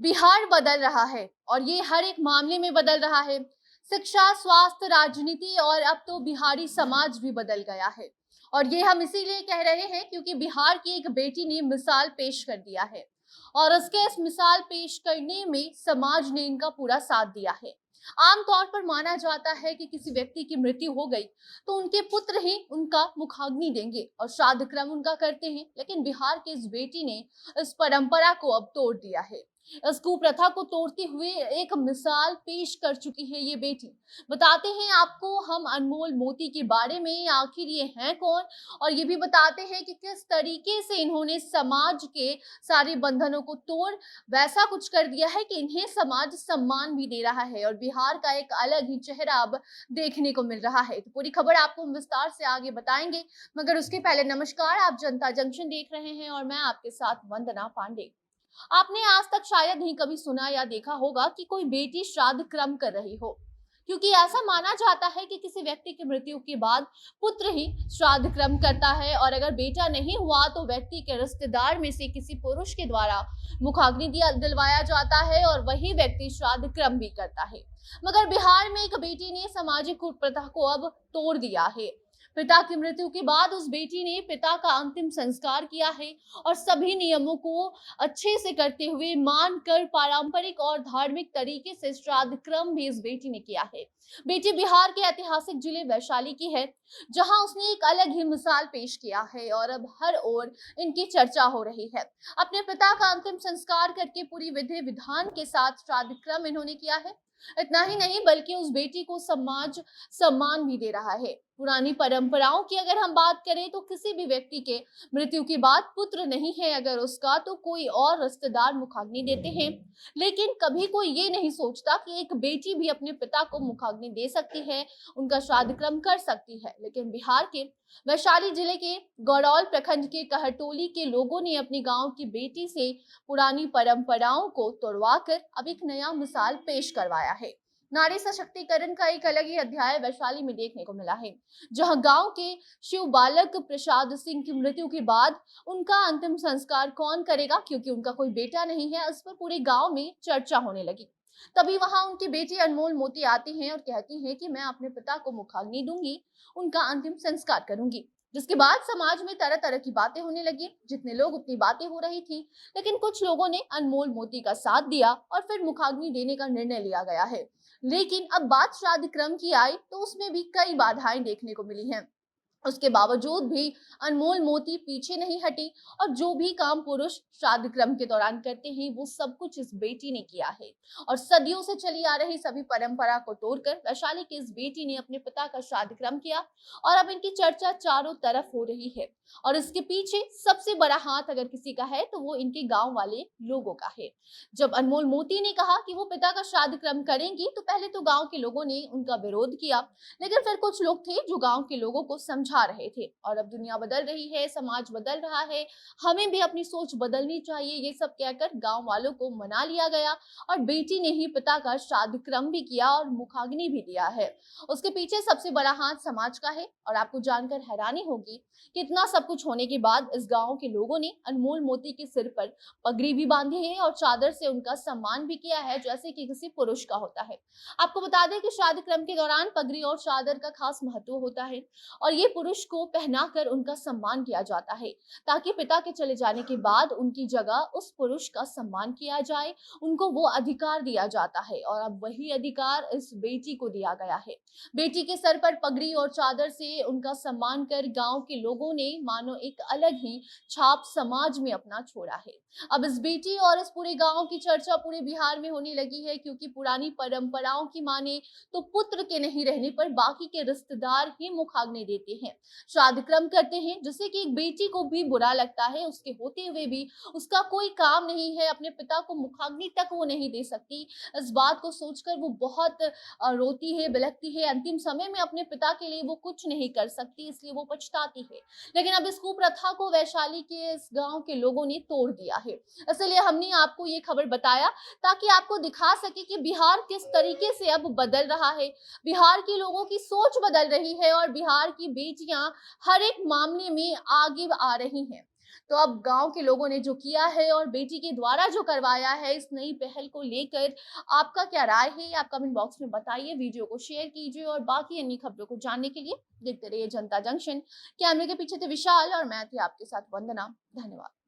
बिहार बदल रहा है और ये हर एक मामले में बदल रहा है। शिक्षा, स्वास्थ्य, राजनीति और अब तो बिहारी समाज भी बदल गया है। और ये हम इसीलिए कह रहे हैं क्योंकि बिहार की एक बेटी ने मिसाल पेश कर दिया है और उसके इस मिसाल पेश करने में समाज ने इनका पूरा साथ दिया है। आमतौर पर माना जाता है कि किसी व्यक्ति की मृत्यु हो गई तो उनके पुत्र ही उनका मुखाग्नि देंगे और श्राद्ध क्रम उनका करते हैं, लेकिन बिहार की इस बेटी ने इस परंपरा को अब तोड़ दिया है। इस कुप्रथा को तोड़ते हुए एक मिसाल पेश कर चुकी है ये बेटी। बताते हैं आपको हम अनमोल मोती के बारे में, आखिर ये हैं कौन, और ये भी बताते हैं कि किस तरीके से इन्होंने समाज के सारे बंधनों को तोड़ वैसा कुछ कर दिया है कि इन्हें समाज सम्मान भी दे रहा है और बिहार का एक अलग ही चेहरा अब देखने को मिल रहा है। तो पूरी खबर आपको हम विस्तार से आगे बताएंगे, मगर उसके पहले नमस्कार, आप जनता जंक्शन देख रहे हैं और मैं आपके साथ वंदना पांडे। आपने आज तक शायद नहीं कभी सुना या देखा होगा कि कोई बेटी श्राद्ध क्रम कर रही हो, क्योंकि ऐसा माना जाता है कि किसी व्यक्ति की मृत्यु के बाद पुत्र ही श्राद्ध क्रम करता है और अगर बेटा नहीं हुआ तो व्यक्ति के रिश्तेदार में से किसी पुरुष के द्वारा मुखाग्नि दिलवाया जाता है और वही व्यक्ति श्राद्ध क्रम भी करता है। मगर बिहार में एक बेटी ने सामाजिक कुप्रथा को अब तोड़ दिया है। पिता की मृत्यु के बाद उस बेटी ने पिता का अंतिम संस्कार किया है और सभी नियमों को अच्छे से करते हुए मानकर पारंपरिक और धार्मिक तरीके से श्राद्ध क्रम भी इस बेटी ने किया है। बेटी बिहार के ऐतिहासिक जिले वैशाली की है, जहां उसने एक अलग ही मिसाल पेश किया है और अब हर ओर इनकी चर्चा हो रही है। अपने पिता का अंतिम संस्कार करके पूरी विधि विधान के साथ श्राद्ध क्रम इन्होंने किया है। इतना ही नहीं बल्कि उस बेटी को समाज सम्मान भी दे रहा है। पुरानी परंपराओं की अगर हम बात करें तो किसी भी व्यक्ति के मृत्यु के बाद पुत्र नहीं है अगर उसका, तो कोई और रिश्तेदार मुखाग्नि देते हैं, लेकिन कभी कोई ये नहीं सोचता कि एक बेटी भी अपने पिता को मुखाग्नि दे सकती है, उनका श्राद्ध क्रम कर सकती है। लेकिन बिहार के वैशाली जिले के गौड़ौल प्रखंड के कहटोली के लोगों ने अपने गांव की बेटी से पुरानी परंपराओं को तोड़वाकर अब एक नया मिसाल पेश करवाया है। नारी सशक्तिकरण का एक अलग ही अध्याय वैशाली में देखने को मिला है, जहां गांव के शिव बालक प्रसाद सिंह की मृत्यु के बाद उनका अंतिम संस्कार कौन करेगा, क्योंकि उनका कोई बेटा नहीं है, इस पर पूरे गांव में चर्चा होने लगी। तभी वहां उनकी बेटी अनमोल मोती आती हैं और कहती हैं कि मैं अपने पिता को मुखाग्नि दूंगी, उनका अंतिम संस्कार करूंगी। जिसके बाद समाज में तरह तरह की बातें होने लगी। जितने लोग उतनी बातें हो रही थी, लेकिन कुछ लोगों ने अनमोल मोती का साथ दिया और फिर मुखाग्नि देने का निर्णय लिया गया है। लेकिन अब बात श्राद्ध क्रम की आई तो उसमें भी कई बाधाएं देखने को मिली हैं। उसके बावजूद भी अनमोल मोती पीछे नहीं हटी और जो भी काम पुरुष श्राद्ध क्रम के दौरान करते हैं वो सब कुछ इस बेटी ने किया है। और सदियों से चली आ रही सभी परंपरा को तोड़कर वैशाली की इस बेटी ने अपने पिता का श्राद्ध क्रम किया और अब इनकी चर्चा चारों तरफ हो रही है। और इसके पीछे सबसे बड़ा हाथ अगर किसी का है तो वो इनके गांव वाले लोगों का है। जब अनमोल मोती ने कहा कि वो पिता का श्राद्ध क्रम करेंगी तो पहले तो गांव के लोगों ने उनका विरोध किया, लेकिन फिर कुछ लोग थे जो गांव के लोगों को समझा रहे थे। और अब दुनिया बदल रही है, समाज बदल रहा है, हमें भी अपनी सोच बदलनी चाहिए, ये सब कहकर गांव वालों को मना लिया गया और बेटी ने ही पिता का श्राद्ध क्रम भी किया और मुखाग्नि भी दिया है। उसके पीछे सबसे बड़ा हाथ समाज का है और आपको जानकर हैरानी होगी कि इतना सब कुछ होने के बाद इस गांव के लोगों ने अनमोल मोती के सिर पर पगड़ी भी बांधी है और चादर से उनका सम्मान भी किया है, जैसे कि किसी पुरुष का होता है। आपको बता दें कि श्राद्ध क्रम के दौरान पगड़ी और चादर का खास महत्व होता है और ये पुरुष को पहनाकर उनका सम्मान किया जाता है, ताकि पिता के चले जाने के बाद उनकी जगह उस पुरुष का सम्मान किया जाए, उनको वो अधिकार दिया जाता है और अब वही अधिकार इस बेटी को दिया गया है। बेटी के सर पर पगड़ी और चादर से उनका सम्मान कर गांव के लोगों ने मानो एक अलग ही छाप समाज में अपना छोड़ा है। अब इस बेटी और इस पूरे गांव की चर्चा पूरे बिहार में होने लगी है, क्योंकि पुरानी परंपराओं की माने तो पुत्र के नहीं रहने पर बाकी के रिश्तेदार ही मुखाग्नि देते हैं, श्राद्ध क्रम करते हैं, जिससे कि एक बेटी को भी बुरा लगता है। उसके होते हुए भी उसका कोई काम नहीं है, अपने पिता को मुखाग्नि तक वो नहीं दे सकती। इस बात को सोचकर वो बहुत रोती है, बिलखती है। अंतिम समय में अपने पिता के लिए वो कुछ नहीं कर सकती, इसलिए वो पछताती है। लेकिन अब इस कुप्रथा को वैशाली के इस गांव के लोगों ने तोड़ दिया है। इसलिए हमने आपको ये खबर बताया ताकि आपको दिखा सके कि बिहार किस तरीके से अब बदल रहा है, बिहार के लोगों की सोच बदल रही है और बिहार की बेटियां हर एक मामले में आगे आ रही हैं। तो अब गांव के लोगों ने जो किया है और बेटी के द्वारा जो करवाया है, इस नई पहल को लेकर आपका क्या राय है, आप कमेंट बॉक्स में बताइए। वीडियो को शेयर कीजिए और बाकी अन्य खबरों को जानने के लिए देखते रहिए जनता जंक्शन। कैमरे के पीछे थे विशाल और मैं थी आपके साथ वंदना। धन्यवाद।